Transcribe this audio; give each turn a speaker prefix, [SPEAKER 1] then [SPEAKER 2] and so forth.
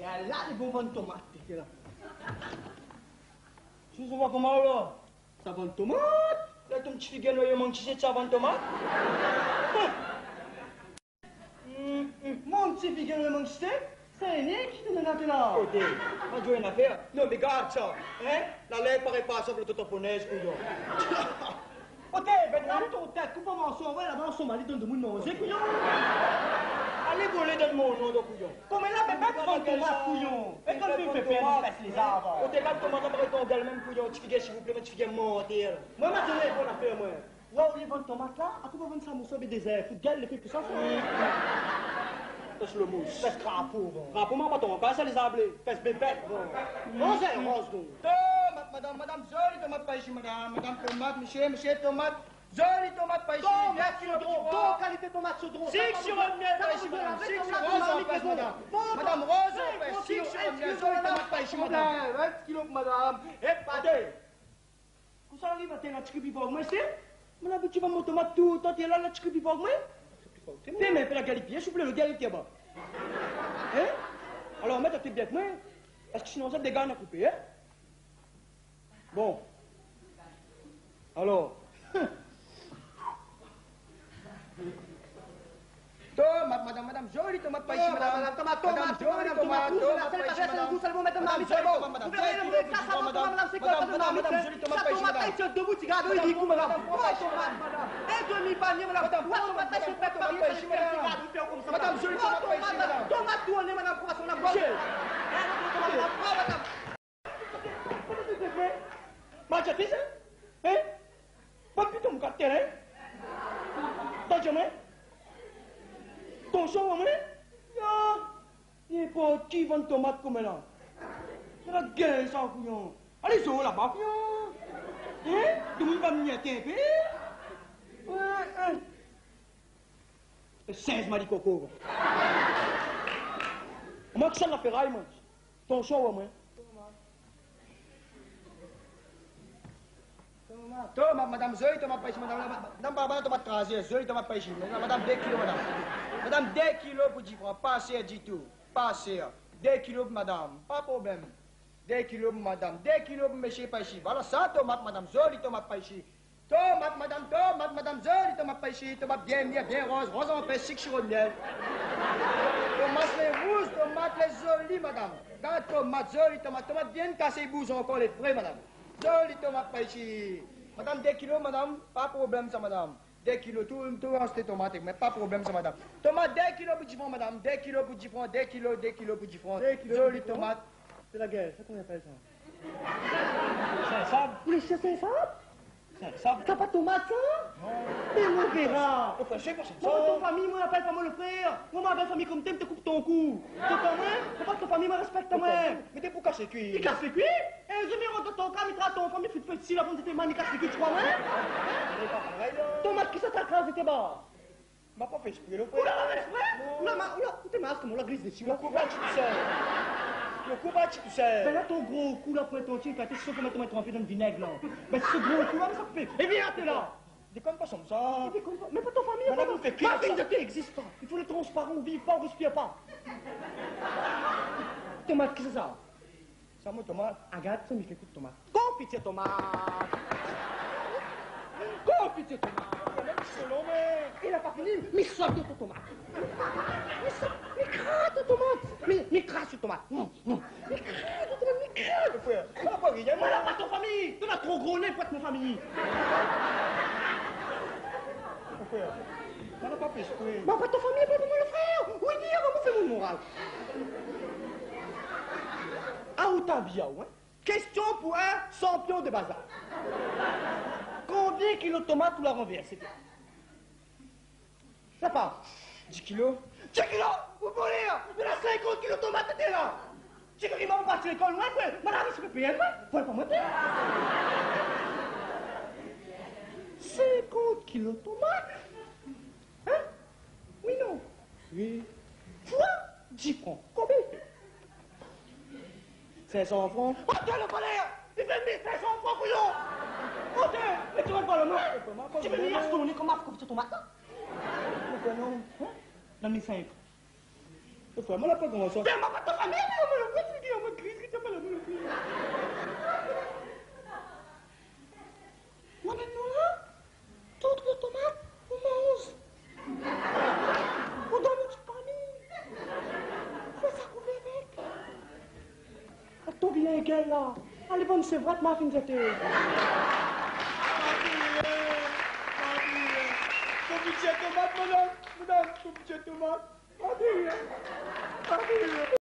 [SPEAKER 1] Et là, les bons vents de tomates, t'es là. Tu sais comment là? Ça vend de tomates? Là, ton petit figuier, il manque de ça vend de tomates? Mon petit figuier, il manque de c'est Nick qui te met là. Oh, Dave, on joue une affaire. Non, mais garde ça. Hein? La lettre paraît pas simple de toponnaise, couillon. Ok, ben, ton tête, coupe mon son, ouais, là-bas, on s'en m'a dit de manger, couillon. Allez voler dans mon nom de couillon. Comme là, mais pas de tomate, couillon. Et quand tu fais perdre, laisse les arbres. Au départ, tomate, après ton gars, même couillon, tu fais, s'il vous plaît, tu fais mentir. Moi, maintenant, il faut la faire, moi. Là où les ventes tomates là, à quoi vendre ça, mon sauve désert? Faut gagner les filles pour ça, Fais le mousse. Fais crapaud. Crapaud, moi, pas ton pas, ça les ablés. Fais bébête, bon. Rose, rose, donc. Madame, jolie tomate pas ici, madame. Madame tomate, monsieur tomate. Jolie tomate pas ici. Bon, qualité tomate chaudron. 6 sur le miel pas ici, madame. 6 sur rose en pêche, madame. Madame, rose en pêche. 6 sur le miel, jolie tomate pas ici, madame. 20 kilos, madame. Et pâté. Où ça arrive à tes la chiquipi pour moi, c'est? Mon habitude, mon tomate tout, tant qu'il y a là, la chiquipi pour moi? T'es même la galipier, s'il vous plaît, le galipier bas. Hein? Alors, mettez bien que moi, parce que sinon, ça des gars à couper, hein? Bon. Alors. Tomate, madame, jolie tomate pas ici, madame. Tomate, jolie tomate, pas ici, madame. Vous allez mettre madame, jolie tomate pas ici, madame. Debout, tu gardes, il dit, madame. Un demi-panier, madame. Tomate, pas ici, madame. Madame, jolie tomate pas ici, madame. Tomate, tournez, madame, pour passer, madame. Madame. Macam hein? Pas plutôt mon terrain. T'as jamais? Ton champ, il n'est pas qui vend tomate comme là. C'est la gueule, ça, couillon. Allez, zo là-bas, couillon. Hein? Tout le monde va me nier un peu. Ouais, 16 maricoco. Moi, que ça la ferraille, moi. Ton champ, moi. Tomate, madame, jolie tomate pas ici, madame. Madame Barbara, tomate crasée, jolie tomate pas ici. Madame, 2 kilos, madame. Madame, 2 kilos pour 10 francs, pas cher du tout. Pas cher. 2 kilos, madame, pas de problème. 2 kilos, madame. 2 kilos, monsieur, pas ici. Voilà ça, tomate, madame, jolie tomate pas ici. Tomate, madame, jolie tomate pas ici. Tomate bien rose, rose en fait, 6 sur le miel. Tomate les rouges, tomate les jolies, madame. Dans tomate, jolie tomate bien cassée, bouge encore les frais, madame. Jolie tomate pas ici. Madame, 2 kilos, madame, pas de problème, ça, madame. 2 kilos, tout reste tomate, mais pas de problème, ça, madame. Tomate, 2 kilos pour 10 francs, madame. 2 kilos pour 10 francs, 2 kilos pour 10 francs. Jolie tomate. C'est la guerre, c'est qu'on appelle ça? C'est un sable. Oui, c'est un sable? C'est un sable. T'as pas de tomate, ça? Non. Mais mon verra. Moi, ton famille, moi, appelle pas moi le frère. Moi, ma belle famille comme t'aimes, te coupe ton cou. Tu comprends, moi? Faut pas que ta famille me respecte, moi. Mais t'es pour casser cuir. Il casse les cuirs? Et je me rends de ton cas, il traite ton famille, fait si la bonne était man, il casse les cuirs, tu crois, moi? Tomate, qui ça t'a crasé, t'es bas? M'a pas fait exprès, le frère. Oula, exprès? Non, t'es masque, moi, la glisse dessus. Le courage, tu sais. Le courage, tu sais. Ben là, ton gros cou, là, pour être entier, t'es sûr que maintenant, trempé dans le vinaigre, là. Ben, ce gros cou, là, ça fait. Eh bien, t'es là. Déconne pas comme ça. Déconne pas. Mais pas ton famille, madame, fait ma vie de thé n'existe pas. Il faut le transparent, on vit pas, on respire pas. Tomate, qu'est-ce que c'est ça? Ça, moi, tomate. Agathe, ça me fait coup de tomate. Confitier tomate. Confitier tomate. Il n'a pas fini, mais sort de tomate. Mais crasse de tomate. Mais crasse de tomate. Mais crasse de tomate, mais crasse. Frère, ça va pas rien. Moi, là, pas ton famille. Tu as trop gros nez pour être mon famille. Frère, ça n'a pas fait exprès. Bah, pas ton famille, pas moi le frère. Oui, dire, on me fait mon moral. Ah, où t'as bien, hein? Question pour un champion de bazar. Combien de kilos de tomates tu la renverses? Ça part. 10 kilos. 10 kilos? Vous voulez? Il y a 50 kilos de tomates, t'es là. C'est qu'ils m'ont passé l'école, moi, quoi. Madame, il se peut payer, quoi. Faut pas monter. 50 kilos de tomates? Hein? Oui, non. Oui. Fois 10 francs. Combien? 500 francs. Oh, Dieu, le colère! Il fait 1500 francs, couillon! Oh, Dieu! Mais tu vas pas le nom? Tu veux me dire tourner comme ma coupe de tomate? Non. Donne-moi 5. Frère, moi, là, pas comment ça. Mais ma pas ta famille, moi, je dis, on me crie, tu pas la même crie. Moi, maintenant, là, toute les tomates, on mange. On donne une petite famille. Fais ça couper avec. Attends, il y a un gars, là. Allez, bonne, c'est vrai, ma fille, c'était. Ton budget tomate, madame. Madame, ton budget tomate. Allez, allez.